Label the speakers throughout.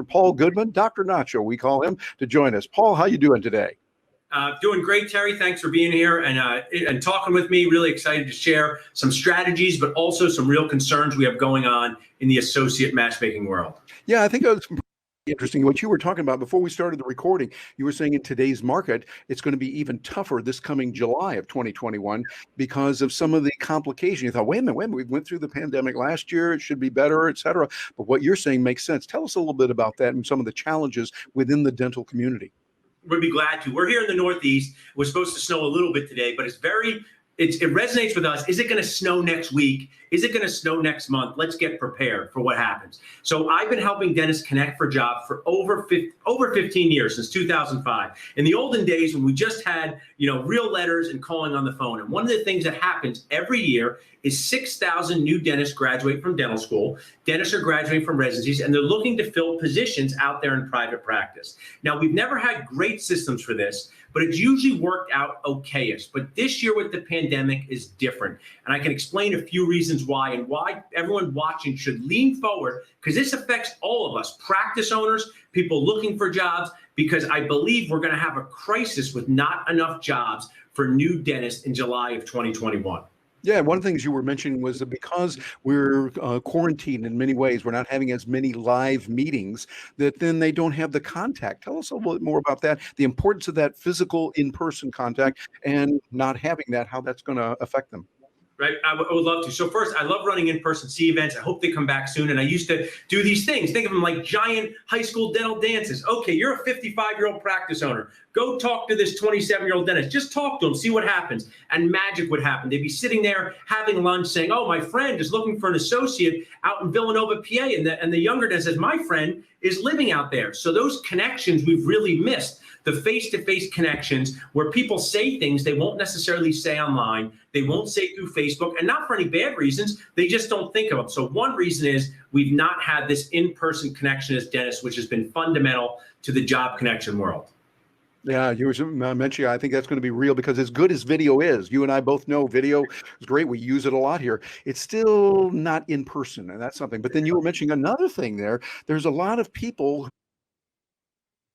Speaker 1: Dr. Paul Goodman, Dr. Nacho, we call him, to join us. Paul, how you doing today?
Speaker 2: Doing great, Terry. Thanks for being here and talking with me. Really excited to share some strategies, but also some real concerns we have going on in the associate matchmaking world.
Speaker 1: Yeah, I think it's interesting what you were talking about before we started the recording. You were saying in today's market, it's going to be even tougher this coming July of 2021 because of some of the complications. You thought, wait a minute, we went through the pandemic last year. It should be better, et cetera. But what you're saying makes sense. Tell us a little bit about that and some of the challenges within the dental community.
Speaker 2: We'd be glad to. We're here in the Northeast. We're supposed to snow a little bit today, but it resonates with us. Is it going to snow next week? Is it going to snow next month? Let's get prepared for what happens. So I've been helping dentists connect for jobs for over 15 years, since 2005. In the olden days when we just had, real letters and calling on the phone. And one of the things that happens every year is 6,000 new dentists graduate from dental school. Dentists are graduating from residencies, and they're looking to fill positions out there in private practice. Now, we've never had great systems for this, but it's usually worked out okayish. But this year with the pandemic is different. And I can explain a few reasons why, and why everyone watching should lean forward, because this affects all of us, practice owners, people looking for jobs, because I believe we're going to have a crisis with not enough jobs for new dentists in July of 2021.
Speaker 1: Yeah, one of the things you were mentioning was that because we're quarantined in many ways, we're not having as many live meetings, that then they don't have the contact. Tell us a little bit more about that, the importance of that physical in-person contact and not having that, how that's going to affect them.
Speaker 2: Right, I would love to. So first, I love running in-person C events. I hope they come back soon. And I used to do these things. Think of them like giant high school dental dances. Okay, you're a 55-year-old practice owner. Go talk to this 27-year-old dentist. Just talk to him, see what happens. And magic would happen. They'd be sitting there having lunch saying, oh, my friend is looking for an associate out in Villanova, PA. And the younger dentist says, my friend is living out there. So those connections we've really missed. The face-to-face connections where people say things they won't necessarily say online, they won't say through Facebook, and not for any bad reasons, they just don't think of them. So one reason is we've not had this in-person connection as dentists, which has been fundamental to the job connection world.
Speaker 1: Yeah, you were mentioning, I think that's going to be real because as good as video is, you and I both know video is great. We use it a lot here. It's still not in person, and that's something. But then you were mentioning another thing there. There's a lot of people.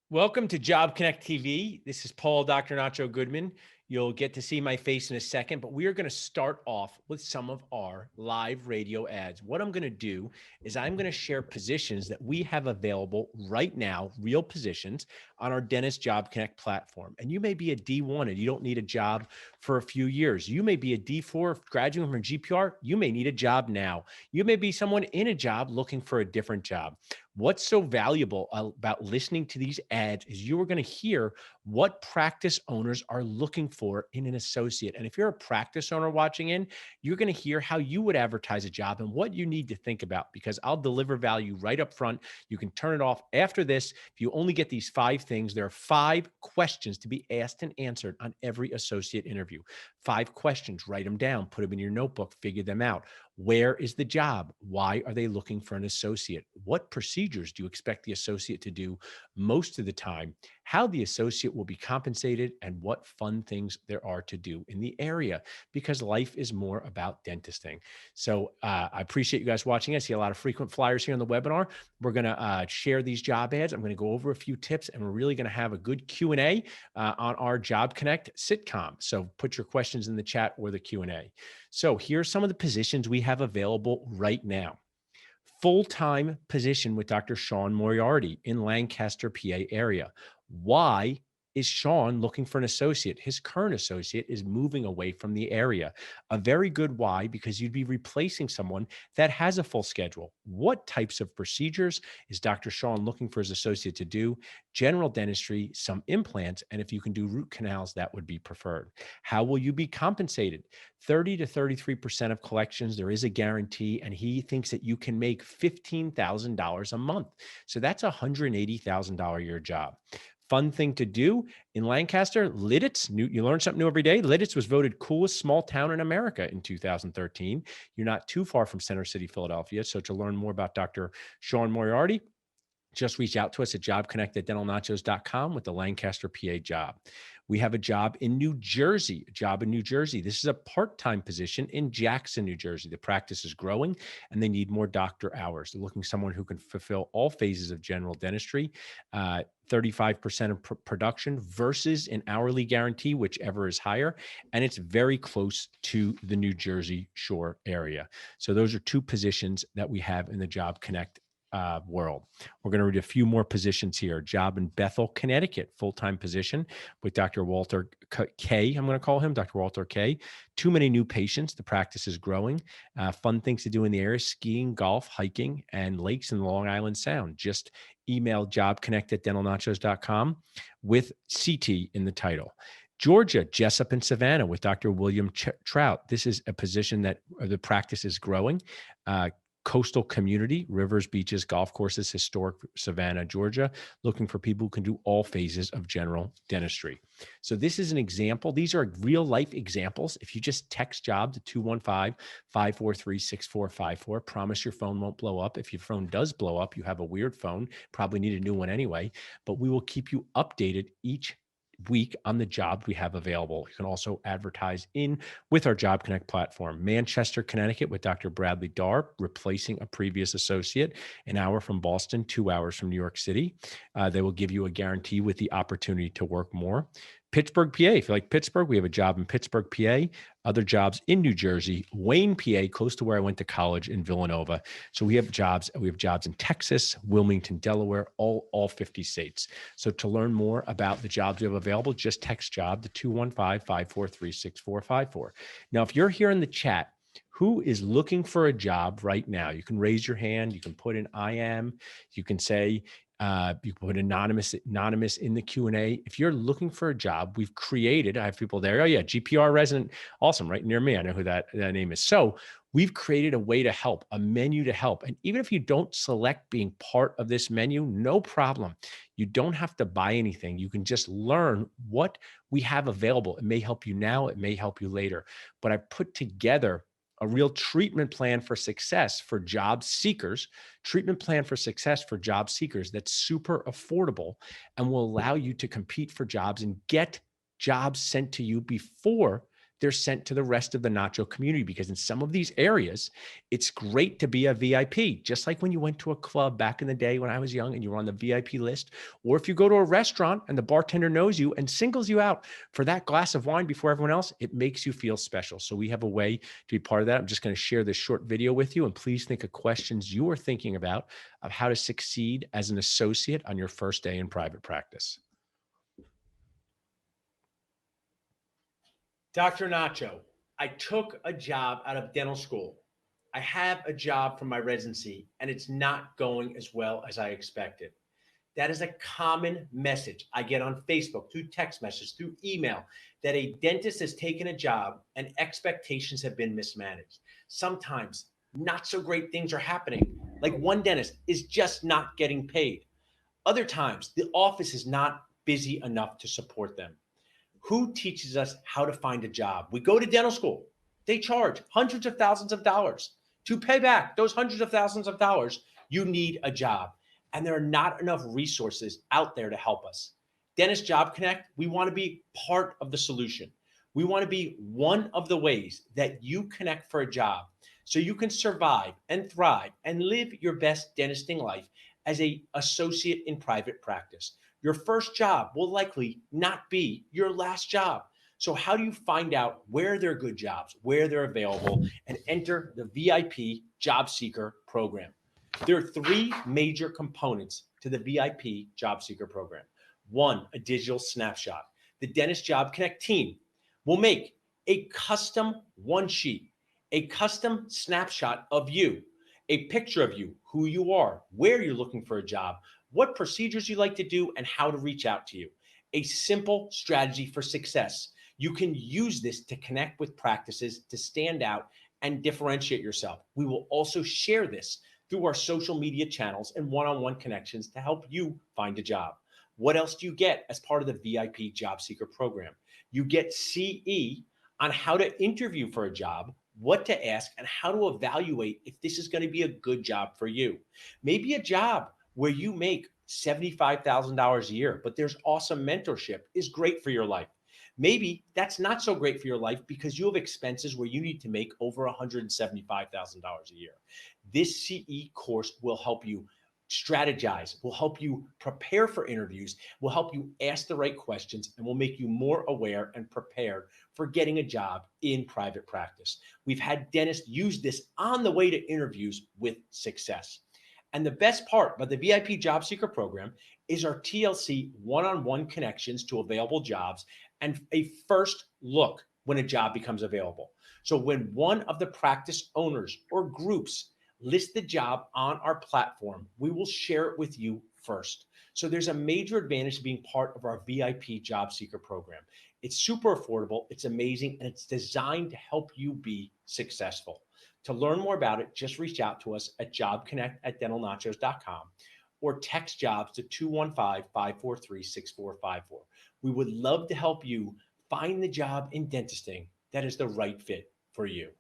Speaker 3: Welcome to Job Connect TV. This is Paul, Dr. Nacho Goodman. You'll get to see my face in a second, but we are going to start off with some of our live radio ads. What I'm going to do is I'm going to share positions that we have available right now, real positions on our Dentist Job Connect platform. And you may be a D1 and you don't need a job for a few years. You may be a D4 graduating from GPR. You may need a job now. You may be someone in a job looking for a different job. What's so valuable about listening to these ads is you are going to hear what practice owners are looking for in an associate. And if you're a practice owner watching in, you're going to hear how you would advertise a job and what you need to think about, because I'll deliver value right up front. You can turn it off after this. If you only get these 5 things, there are 5 questions to be asked and answered on every associate interview. 5 questions, write them down, put them in your notebook, figure them out. Where is the job? Why are they looking for an associate? What procedures do you expect the associate to do most of the time? How the associate will be compensated, and what fun things there are to do in the area, because life is more about dentisting. So I appreciate you guys watching. I see a lot of frequent flyers here on the webinar. We're going to share these job ads. I'm going to go over a few tips, and we're really going to have a good Q&A on our Job Connect sitcom. So put your questions in the chat or the Q&A. So here's some of the positions we have available right now. Full-time position with Dr. Sean Moriarty in Lancaster, PA area. Why is Sean looking for an associate? His current associate is moving away from the area. A very good why, because you'd be replacing someone that has a full schedule. What types of procedures is Dr. Sean looking for his associate to do? General dentistry, some implants, and if you can do root canals, that would be preferred. How will you be compensated? 30 to 33% of collections, there is a guarantee, and he thinks that you can make $15,000 a month. So that's a $180,000 a year job. Fun thing to do in Lancaster, Lidditz, you learn something new every day. Lidditz was voted coolest small town in America in 2013. You're not too far from Center City, Philadelphia. So to learn more about Dr. Sean Moriarty, just reach out to us at jobconnect@dentalnachos.com with the Lancaster, PA job. We have a job in New Jersey, This is a part-time position in Jackson, New Jersey. The practice is growing and they need more doctor hours. They're looking for someone who can fulfill all phases of general dentistry, 35% of production versus an hourly guarantee, whichever is higher. And it's very close to the New Jersey Shore area. So those are two positions that we have in the Job Connect world. We're going to read a few more positions here. Job in Bethel, Connecticut, full-time position with Dr. Walter K. I'm going to call him Dr. Walter K. Too many new patients. The practice is growing. Fun things to do in the area: skiing, golf, hiking, and lakes in the Long Island Sound. Just email jobconnect@dentalnachos.com with CT in the title. Georgia, Jessup and Savannah with Dr. William Trout. This is a position that the practice is growing. Coastal community, rivers, beaches, golf courses, historic Savannah, Georgia, looking for people who can do all phases of general dentistry. So this is an example. These are real life examples. If you just text job to 215-543-6454, promise your phone won't blow up. If your phone does blow up, you have a weird phone, probably need a new one anyway, but we will keep you updated each week on the job we have available. You can also advertise in with our Job Connect platform. Manchester, Connecticut with Dr. Bradley Darr, replacing a previous associate, an hour from Boston, 2 hours from New York City. They will give you a guarantee with the opportunity to work more. Pittsburgh, PA. If you like Pittsburgh, we have a job in Pittsburgh, PA. Other jobs in New Jersey, Wayne, PA, close to where I went to college in Villanova. So we have jobs in Texas, Wilmington, Delaware, all 50 states. So to learn more about the jobs we have available, just text job to 215-543-6454. Now, if you're here in the chat, who is looking for a job right now? You can raise your hand. You can put in I am. You can say, you can put anonymous in the Q&A. If you're looking for a job, we've created, I have people there. Oh yeah, GPR resident. Awesome. Right near me. I know who that name is. So we've created a way to help, a menu to help. And even if you don't select being part of this menu, no problem. You don't have to buy anything. You can just learn what we have available. It may help you now. It may help you later. But I put together a real treatment plan for success for job seekers, that's super affordable and will allow you to compete for jobs and get jobs sent to you before they're sent to the rest of the Nacho community. Because in some of these areas, it's great to be a VIP, just like when you went to a club back in the day when I was young and you were on the VIP list, or if you go to a restaurant and the bartender knows you and singles you out for that glass of wine before everyone else, it makes you feel special. So we have a way to be part of that. I'm just going to share this short video with you, and please think of questions you are thinking about of how to succeed as an associate on your first day in private practice. Dr. Nacho, I took a job out of dental school. I have a job from my residency, and it's not going as well as I expected. That is a common message I get on Facebook, through text message, through email, that a dentist has taken a job and expectations have been mismanaged. Sometimes not so great things are happening, like one dentist is just not getting paid. Other times, the office is not busy enough to support them. Who teaches us how to find a job? We go to dental school. They charge hundreds of thousands of dollars. To pay back those hundreds of thousands of dollars, you need a job. And there are not enough resources out there to help us. Dentist Job Connect, we want to be part of the solution. We want to be one of the ways that you connect for a job so you can survive and thrive and live your best dentisting life as an associate in private practice. Your first job will likely not be your last job. So how do you find out where there are good jobs, where they're available, and enter the VIP Job Seeker program? There are three major components to the VIP Job Seeker program. One, a digital snapshot. The Dentist Job Connect team will make a custom one sheet, a custom snapshot of you, a picture of you, who you are, where you're looking for a job, what procedures you like to do, and how to reach out to you. A simple strategy for success. You can use this to connect with practices, to stand out and differentiate yourself. We will also share this through our social media channels and one-on-one connections to help you find a job. What else do you get as part of the VIP Job Seeker program? You get CE on how to interview for a job, what to ask, and how to evaluate if this is going to be a good job for you. Maybe a job where you make $75,000 a year, but there's awesome mentorship is great for your life. Maybe that's not so great for your life because you have expenses where you need to make over $175,000 a year. This CE course will help you strategize, will help you prepare for interviews, will help you ask the right questions, and will make you more aware and prepared for getting a job in private practice. We've had dentists use this on the way to interviews with success. And the best part about the VIP Job Seeker program is our TLC one-on-one connections to available jobs and a first look when a job becomes available. So when one of the practice owners or groups list the job on our platform, we will share it with you first. So there's a major advantage to being part of our VIP Job Seeker program. It's super affordable, it's amazing, and it's designed to help you be successful. To learn more about it, just reach out to us at jobconnect@dentalnachos.com or text jobs to 215-543-6454. We would love to help you find the job in dentisting that is the right fit for you.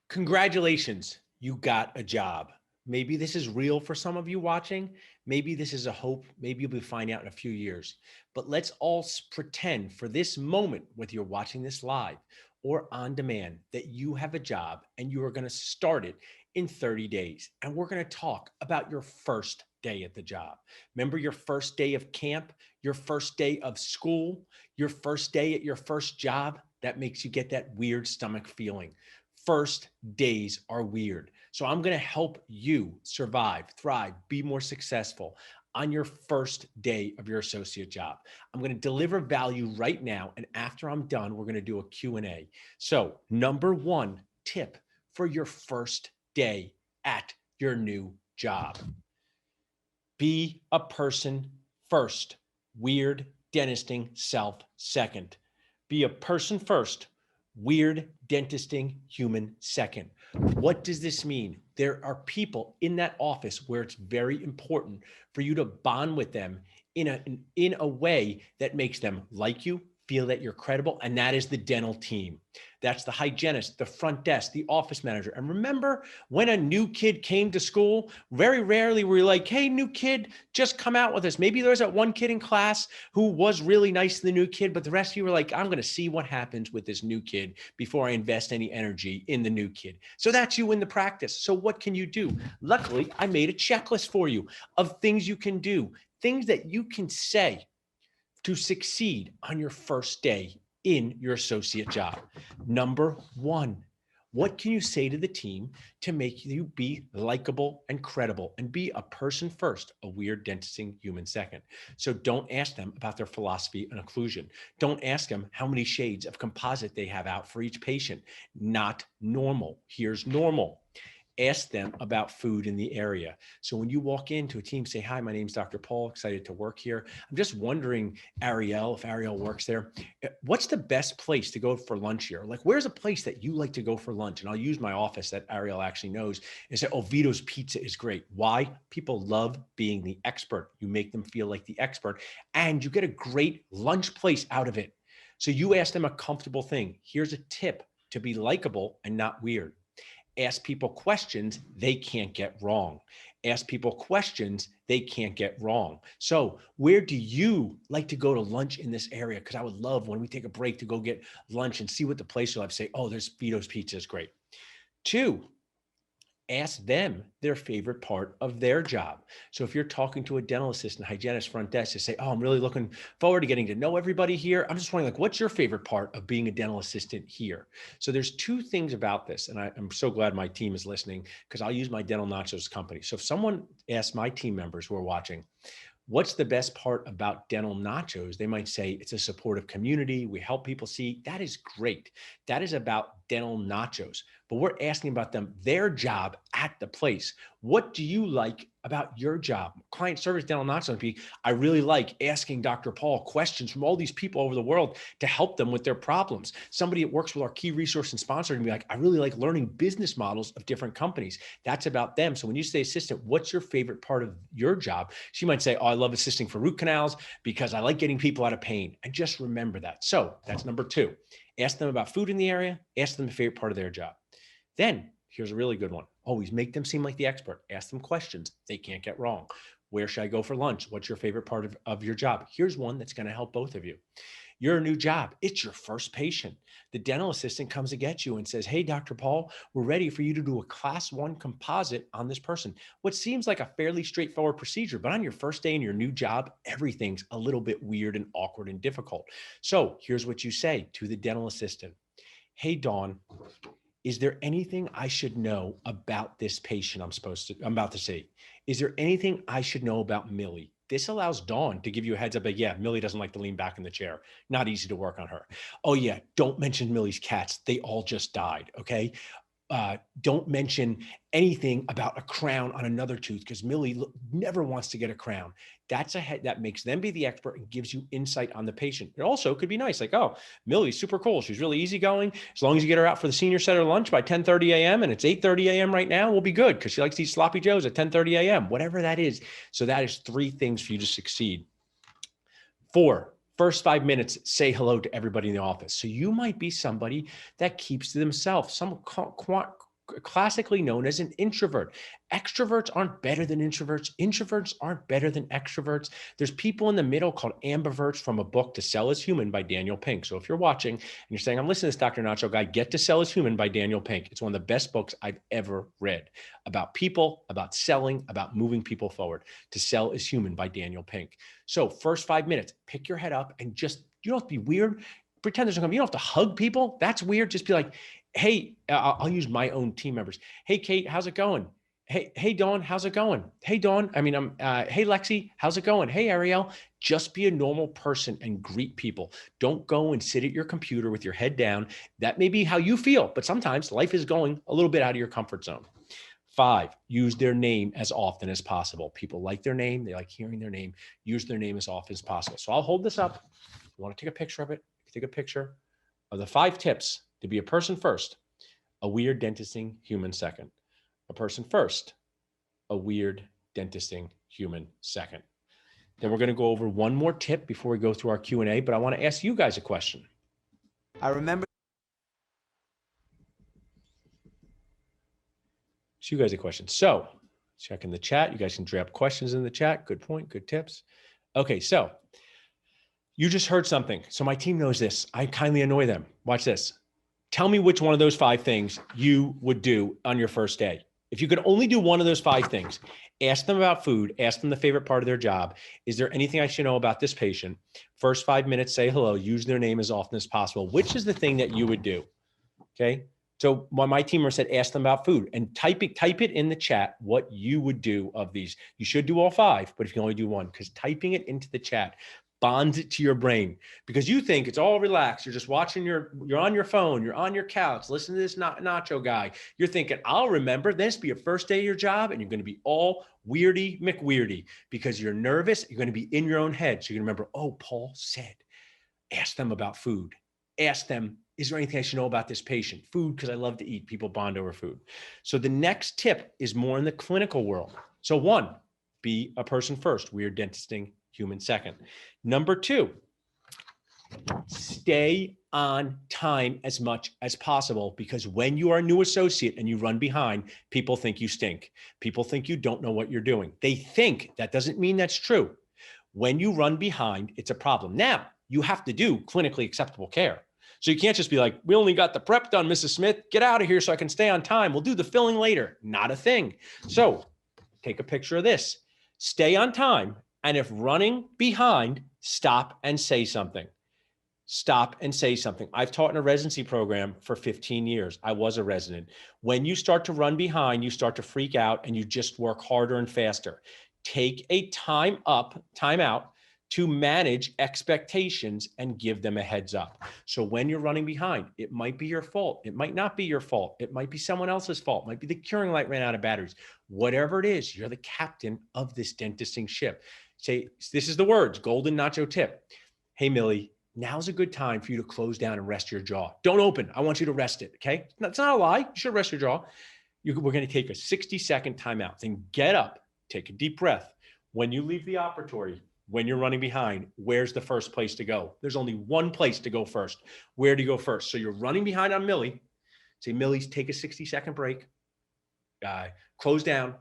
Speaker 3: Congratulations, you got a job. Maybe this is real for some of you watching. Maybe this is a hope. Maybe you'll be finding out in a few years. But let's all pretend for this moment, whether you're watching this live or on demand, that you have a job and you are going to start it in 30 days. And we're going to talk about your first day at the job. Remember your first day of camp, your first day of school, your first day at your first job? That makes you get that weird stomach feeling. First days are weird. So I'm going to help you survive, thrive, be more successful on your first day of your associate job. I'm going to deliver value right now. And after I'm done, we're going to do a Q&A. So number one tip for your first day at your new job: be a person first. Weird dentisting self second. Be a person first. Weird dentisting human second. What does this mean? There are people in that office where it's very important for you to bond with them in a way that makes them like you, feel that you're credible, and that is the dental team. That's the hygienist, the front desk, the office manager. And remember when a new kid came to school, very rarely were you like, hey, new kid, just come out with us. Maybe there's that one kid in class who was really nice to the new kid, but the rest of you were like, I'm going to see what happens with this new kid before I invest any energy in the new kid. So that's you in the practice. So what can you do? Luckily, I made a checklist for you of things you can do, things that you can say to succeed on your first day in your associate job. Number one, what can you say to the team to make you be likable and credible and be a person first, a weird dentisting human second? So don't ask them about their philosophy on occlusion. Don't ask them how many shades of composite they have out for each patient. Not normal. Here's normal. Ask them about food in the area. So when you walk into a team, say, hi, my name's Dr. Paul, excited to work here. I'm just wondering, Ariel, if Ariel works there, what's the best place to go for lunch here? Like, where's a place that you like to go for lunch? And I'll use my office that Ariel actually knows and say, oh, Vito's Pizza is great. Why? People love being the expert. You make them feel like the expert and you get a great lunch place out of it. So you ask them a comfortable thing. Here's a tip to be likable and not weird. Ask people questions they can't get wrong. Ask people questions they can't get wrong. So where do you like to go to lunch in this area? Because I would love when we take a break to go get lunch and see what the place will have. Say, oh, there's Vito's Pizza is great. 2, ask them their favorite part of their job. So if you're talking to a dental assistant, hygienist, front desk, to say, oh, I'm really looking forward to getting to know everybody here. I'm just wondering, like, what's your favorite part of being a dental assistant here? So there's 2 things about this. And I'm so glad my team is listening because I'll use my Dental Nachos company. So if someone asks my team members who are watching, what's the best part about Dental Nachos? They might say it's a supportive community. We help people see. That is great. That is about dental nachos, but we're asking about them, their job at the place. What do you like about your job? Client service dental nachos would be, I really like asking Dr. Paul questions from all these people over the world to help them with their problems. Somebody that works with our key resource and sponsor can be like, I really like learning business models of different companies. That's about them. So when you say assistant, what's your favorite part of your job? She might say, oh, I love assisting for root canals because I like getting people out of pain. And just remember that. So that's number 2. Ask them about food in the area. Ask them the favorite part of their job. Then here's a really good one. Always make them seem like the expert. Ask them questions they can't get wrong. Where should I go for lunch? What's your favorite part of your job? Here's one that's going to help both of you. You're a new job. It's your first patient. The dental assistant comes to get you and says, hey, Dr. Paul, we're ready for you to do a class 1 composite on this person. What seems like a fairly straightforward procedure, but on your first day in your new job, everything's a little bit weird and awkward and difficult. So here's what you say to the dental assistant. Hey, Dawn, is there anything I should know about this patient I'm about to see? Is there anything I should know about Millie? This allows Dawn to give you a heads up that, yeah, Millie doesn't like to lean back in the chair. Not easy to work on her. Oh yeah, don't mention Millie's cats. They all just died, okay? Don't mention anything about a crown on another tooth because Millie never wants to get a crown. That's that makes them be the expert and gives you insight on the patient. It also could be nice, like, oh, Millie's super cool. She's really easygoing. As long as you get her out for the senior center lunch by 10:30 a.m. and it's 8:30 a.m. right now, we'll be good because she likes these sloppy joes at 10:30 a.m. Whatever that is. So that is 3 things for you to succeed. 4, first 5 minutes, say hello to everybody in the office. So you might be somebody that keeps to themselves, classically known as an introvert. Extroverts aren't better than introverts. Introverts aren't better than extroverts. There's people in the middle called ambiverts from a book, To Sell is Human by Daniel Pink. So if you're watching and you're saying, I'm listening to this Dr. Nacho guy, get To Sell is Human by Daniel Pink. It's one of the best books I've ever read about people, about selling, about moving people forward. To Sell is Human by Daniel Pink. So first 5 minutes, pick your head up and just, you don't have to be weird. Pretend there's no come. You don't have to hug people. That's weird. Just be like, hey, I'll use my own team members. Hey, Kate, how's it going? Hey, Dawn, how's it going? Hey, Dawn. Hey, Lexi, how's it going? Hey, Ariel. Just be a normal person and greet people. Don't go and sit at your computer with your head down. That may be how you feel, but sometimes life is going a little bit out of your comfort zone. 5, use their name as often as possible. People like their name. They like hearing their name. Use their name as often as possible. So I'll hold this up. You want to take a picture of it? Take a picture of the 5 tips to be a person first, a weird dentisting human second. A person first, a weird dentisting human second. Then we're going to go over one more tip before we go through our Q&A, but I want to ask you guys a question.
Speaker 4: I remember.
Speaker 3: Ask you guys a question. So check in the chat. You guys can drop questions in the chat. Good point. Good tips. Okay, so you just heard something. So my team knows this. I kindly annoy them. Watch this. Tell me which one of those 5 things you would do on your first day. If you could only do one of those 5 things, ask them about food, ask them the favorite part of their job. Is there anything I should know about this patient? First 5 minutes, say hello, use their name as often as possible. Which is the thing that you would do? Okay. So when my team said, ask them about food and type it in the chat, what you would do of these. You should do all 5, but if you only do one, because typing it into the chat bonds it to your brain because you think it's all relaxed. You're just watching you're on your phone, you're on your couch, listen to this nacho guy. You're thinking, I'll remember this be your first day of your job. And you're going to be all weirdy McWeirdy because you're nervous. You're going to be in your own head. So you're going to remember, oh, Paul said, ask them about food. Ask them, is there anything I should know about this patient? Food, because I love to eat. People bond over food. So the next tip is more in the clinical world. So 1, be a person first, weird dentisting human second. Number 2, stay on time as much as possible because when you are a new associate and you run behind, people think you stink. People think you don't know what you're doing. They think. That doesn't mean that's true. When you run behind, it's a problem. Now, you have to do clinically acceptable care. So you can't just be like, we only got the prep done, Mrs. Smith. Get out of here so I can stay on time. We'll do the filling later. Not a thing. So take a picture of this. Stay on time. And if running behind, stop and say something. Stop and say something. I've taught in a residency program for 15 years. I was a resident. When you start to run behind, you start to freak out and you just work harder and faster. Take a time out to manage expectations and give them a heads up. So when you're running behind, it might be your fault. It might not be your fault. It might be someone else's fault. It might be the curing light ran out of batteries. Whatever it is, you're the captain of this dentisting ship. Say, this is the words, golden nacho tip. Hey, Millie, now's a good time for you to close down and rest your jaw. Don't open. I want you to rest it, okay? It's not a lie. You should rest your jaw. We're going to take a 60-second timeout. Then get up, take a deep breath. When you leave the operatory, when you're running behind, where's the first place to go? There's only one place to go first. Where do you go first? So you're running behind on Millie. Say, Millie, take a 60-second break. Close down,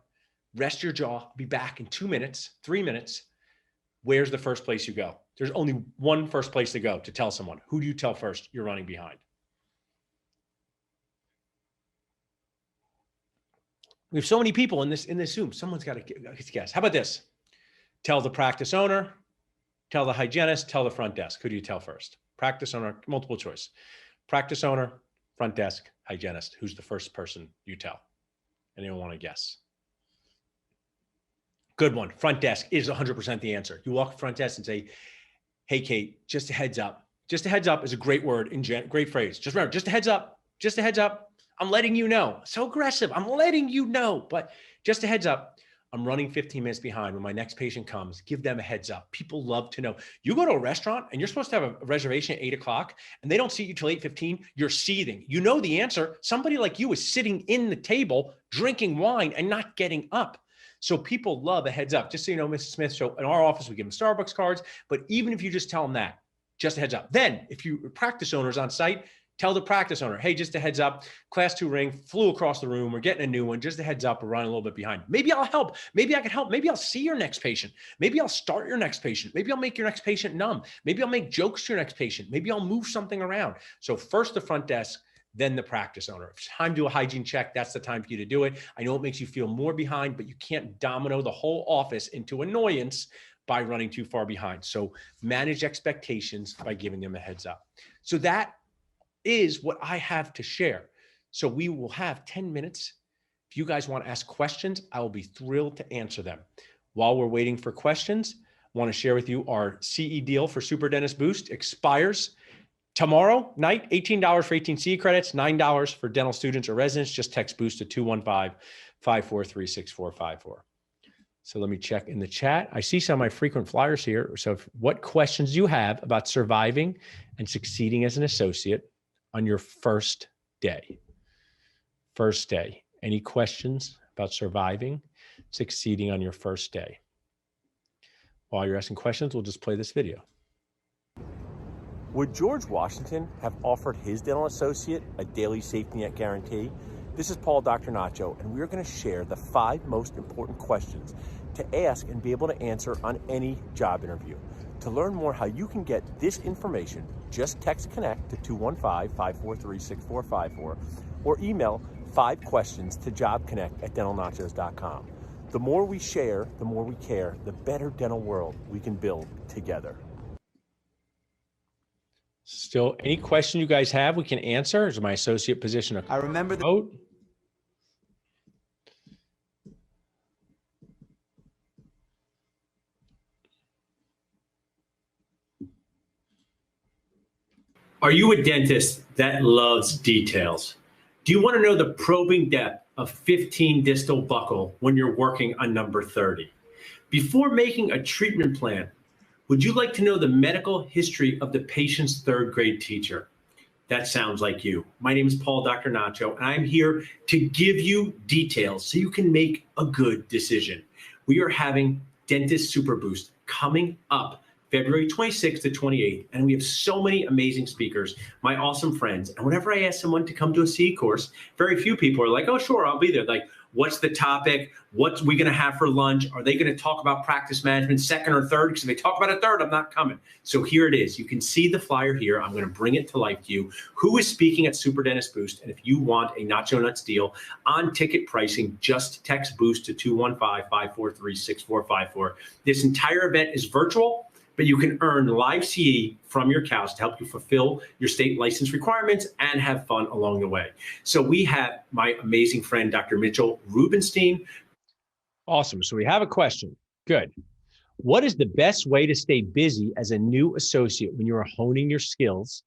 Speaker 3: rest your jaw, be back in 2 minutes, 3 minutes. Where's the first place you go? There's only one first place to go to tell someone. Who do you tell first you're running behind? We have so many people in this Zoom. Someone's got to guess. How about this? Tell the practice owner, tell the hygienist, tell the front desk. Who do you tell first? Practice owner, multiple choice. Practice owner, front desk, hygienist. Who's the first person you tell? Anyone want to guess? Good one. Front desk is 100% the answer. You walk front desk and say, hey, Kate, just a heads up. Just a heads up is a great word, great phrase. Just remember, just a heads up, just a heads up. I'm letting you know. So aggressive. I'm letting you know, but just a heads up. I'm running 15 minutes behind. When my next patient comes, give them a heads up. People love to know. You go to a restaurant and you're supposed to have a reservation at 8 o'clock and they don't see you till 8:15. You're seething. You know the answer. Somebody like you is sitting in the table, drinking wine and not getting up. So people love a heads up. Just so you know, Mrs. Smith, so in our office, we give them Starbucks cards, but even if you just tell them that, just a heads up. Then if you practice owners on site, tell the practice owner, hey, just a heads up, class 2 ring flew across the room. We're getting a new one. Just a heads up. We're running a little bit behind. Maybe I'll help. Maybe I can help. Maybe I'll see your next patient. Maybe I'll start your next patient. Maybe I'll make your next patient numb. Maybe I'll make jokes to your next patient. Maybe I'll move something around. So first the front desk, then the practice owner. If it's time to do a hygiene check, that's the time for you to do it. I know it makes you feel more behind, but you can't domino the whole office into annoyance by running too far behind. So manage expectations by giving them a heads up. So that is what I have to share. So we will have 10 minutes. If you guys want to ask questions, I will be thrilled to answer them. While we're waiting for questions, I want to share with you our CE deal for Super Dentist Boost expires tomorrow night, $18 for 18 CE credits, $9 for dental students or residents. Just text Boost to 215-543-6454. So let me check in the chat. I see some of my frequent flyers here. So what questions do you have about surviving and succeeding as an associate on your first day? First day. Any questions about surviving, succeeding on your first day? While you're asking questions, we'll just play this video.
Speaker 4: Would George Washington have offered his dental associate a daily safety net guarantee? This is Paul Dr. Nacho, and we're going to share the 5 most important questions to ask and be able to answer on any job interview. To learn more how you can get this information, just text CONNECT to 215-543-6454 or email 5 questions to jobconnect@dentalnachos.com. The more we share, the more we care, the better dental world we can build together.
Speaker 3: Still, any question you guys have, we can answer. Is my associate position
Speaker 5: I remember the
Speaker 3: vote?
Speaker 2: Are you a dentist that loves details? Do you want to know the probing depth of 15 distal buccal when you're working on number 30? Before making a treatment plan, would you like to know the medical history of the patient's 3rd grade teacher? That sounds like you. My name is Paul Dr. Nacho, and I'm here to give you details so you can make a good decision. We are having Dentist Super Boost coming up February 26th to 28th, and we have so many amazing speakers, my awesome friends. And whenever I ask someone to come to a CE course, very few people are like, oh, sure, I'll be there. Like, what's the topic? What's we going to have for lunch? Are they going to talk about practice management, 2nd or 3rd? Because if they talk about a 3rd, I'm not coming. So here it is. You can see the flyer here. I'm going to bring it to life to you. Who is speaking at Super Dentist Boost? And if you want a Nacho Nuts deal on ticket pricing, just text Boost to 215-543-6454. This entire event is virtual, but you can earn live CE from your couch to help you fulfill your state license requirements and have fun along the way. So we have my amazing friend, Dr. Mitchell Rubenstein.
Speaker 3: Awesome. So we have a question. Good. What is the best way to stay busy as a new associate when you are honing your skills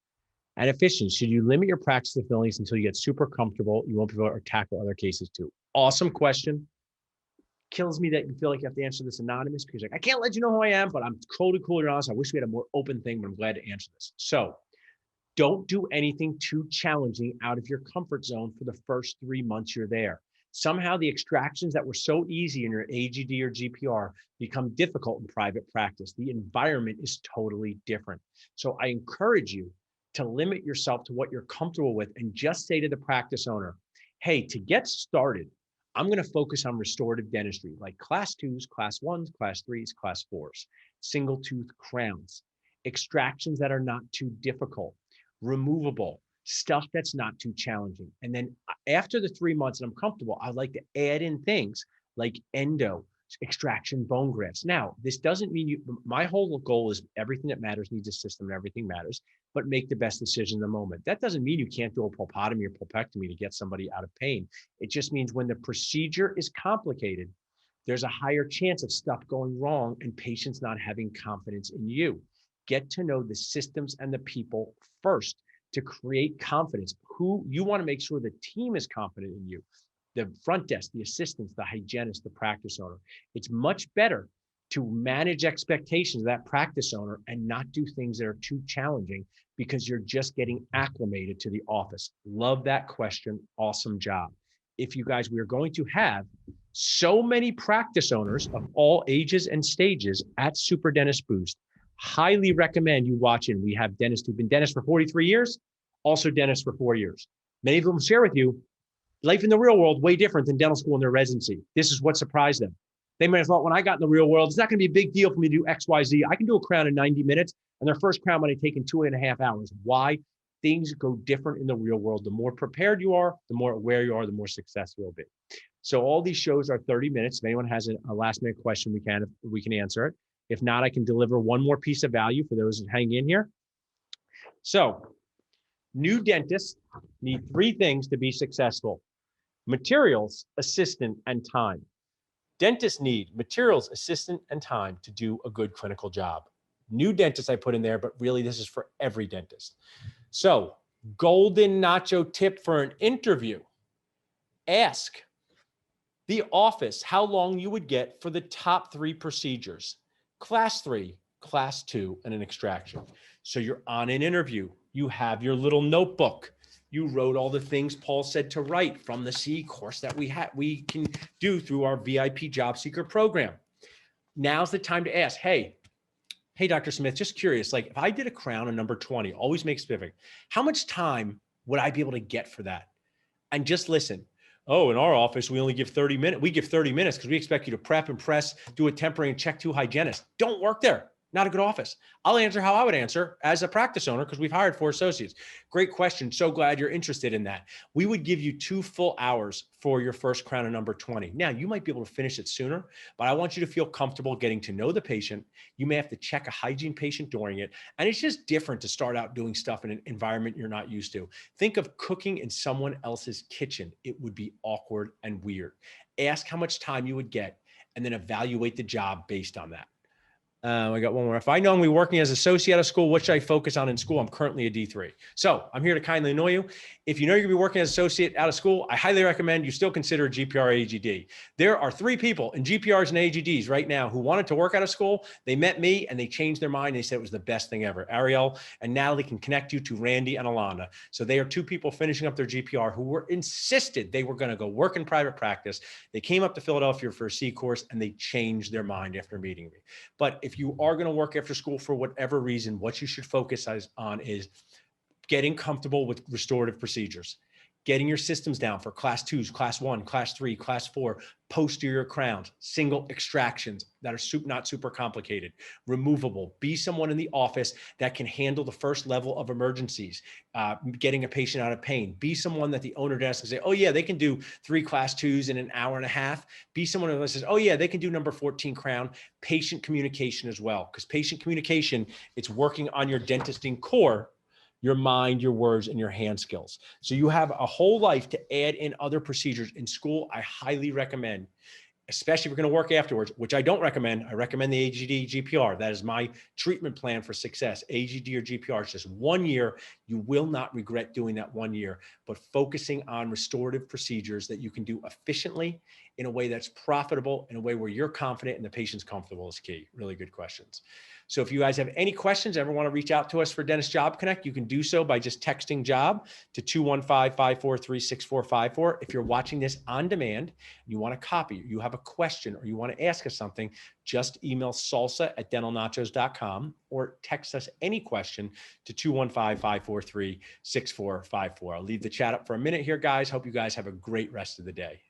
Speaker 3: and efficiency? Should you limit your practice of fillings until you get super comfortable? You won't be able to tackle other cases too. Awesome question. Kills me that you feel like you have to answer this anonymous because I can't let you know who I am, but I'm totally cool and honest. I wish we had a more open thing, but I'm glad to answer this. So don't do anything too challenging out of your comfort zone for the first 3 months you're there. Somehow the extractions that were so easy in your AGD or GPR become difficult in private practice. The environment is totally different. So I encourage you to limit yourself to what you're comfortable with and just say to the practice owner, hey, to get started, I'm going to focus on restorative dentistry, like class 2s, class 1s, class 3s, class 4s, single tooth crowns, extractions that are not too difficult, removable, stuff that's not too challenging. And then after the 3 months and I'm comfortable, I like to add in things like endo, extraction, bone grafts. Now, this doesn't mean my whole goal is everything that matters needs a system and everything matters, but make the best decision in the moment. That doesn't mean you can't do a pulpotomy or pulpectomy to get somebody out of pain. It just means when the procedure is complicated, there's a higher chance of stuff going wrong and patients not having confidence in you. Get to know the systems and the people first to create confidence. Who you want to make sure the team is confident in you. The front desk, the assistants, the hygienist, the practice owner. It's much better to manage expectations of that practice owner and not do things that are too challenging because you're just getting acclimated to the office. Love that question. Awesome job. If you guys, we are going to have so many practice owners of all ages and stages at Super Dentist Boost. Highly recommend you watch in. We have dentists who've been dentists for 43 years, also dentists for 4 years. Many of them share with you life in the real world, way different than dental school in their residency. This is what surprised them. They might have thought when I got in the real world, it's not going to be a big deal for me to do X, Y, Z. I can do a crown in 90 minutes and their first crown might have taken 2.5 hours. Why? Things go different in the real world. The more prepared you are, the more aware you are, the more successful you'll be. So all these shows are 30 minutes. If anyone has a last minute question, we can answer it. If not, I can deliver one more piece of value for those that hang in here. So new dentists need 3 things to be successful: materials, assistant, and time. Dentists need materials, assistant, and time to do a good clinical job. New dentists I put in there, but really this is for every dentist. So golden nacho tip for an interview: ask the office how long you would get for the top 3 procedures: class 3, class 2, and an extraction. So you're on an interview. You have your little notebook. You wrote all the things Paul said to write from the CE course that we can do through our VIP Job Seeker program. Now's the time to ask, hey, Dr. Smith, just curious, like if I did a crown on number 20, always make specific, how much time would I be able to get for that? And just listen. Oh, in our office, we only give 30 minutes. We give 30 minutes because we expect you to prep and press, do a temporary and check 2 hygienists. Don't work there. Not a good office. I'll answer how I would answer as a practice owner because we've hired 4 associates. Great question. So glad you're interested in that. We would give you 2 full hours for your first crown of number 20. Now, you might be able to finish it sooner, but I want you to feel comfortable getting to know the patient. You may have to check a hygiene patient during it. And it's just different to start out doing stuff in an environment you're not used to. Think of cooking in someone else's kitchen. It would be awkward and weird. Ask how much time you would get and then evaluate the job based on that. I got one more. If I know I'm going to be working as associate out of school, what should I focus on in school? I'm currently a D3. So I'm here to kindly annoy you. If you know you're going to be working as associate out of school, I highly recommend you still consider GPR AGD. There are 3 people in GPRs and AGDs right now who wanted to work out of school. They met me and they changed their mind. They said it was the best thing ever. Ariel and Natalie can connect you to Randy and Alana. So they are 2 people finishing up their GPR who were insisted they were going to go work in private practice. They came up to Philadelphia for a C course and they changed their mind after meeting me. But if you are going to work after school for whatever reason, what you should focus on is getting comfortable with restorative procedures, getting your systems down for class 2s, class 1, class 3, class 4, posterior crowns, single extractions that are not super complicated, removable. Be someone in the office that can handle the first level of emergencies, getting a patient out of pain. Be someone that the owner desk can say, oh yeah, they can do 3 class 2s in an hour and a half. Be someone who says, oh yeah, they can do number 14 crown. Patient communication as well, because patient communication, it's working on your dentisting core, your mind, your words, and your hand skills. So you have a whole life to add in other procedures. In school, I highly recommend especially if you're going to work afterwards, which I don't recommend. I recommend the AGD GPR. That is my treatment plan for success. AGD or GPR. It's just 1 year. You will not regret doing that 1 year, but focusing on restorative procedures that you can do efficiently in a way that's profitable, in a way where you're confident and the patient's comfortable is key. Really good questions. So if you guys have any questions, ever want to reach out to us for Dentist Job Connect, you can do so by just texting job to 215-543-6454. If you're watching this on demand, you want a copy, you have a question, or you want to ask us something, just email salsa@dentalnachos.com or text us any question to 215-543-6454. I'll leave the chat up for a minute here, guys. Hope you guys have a great rest of the day.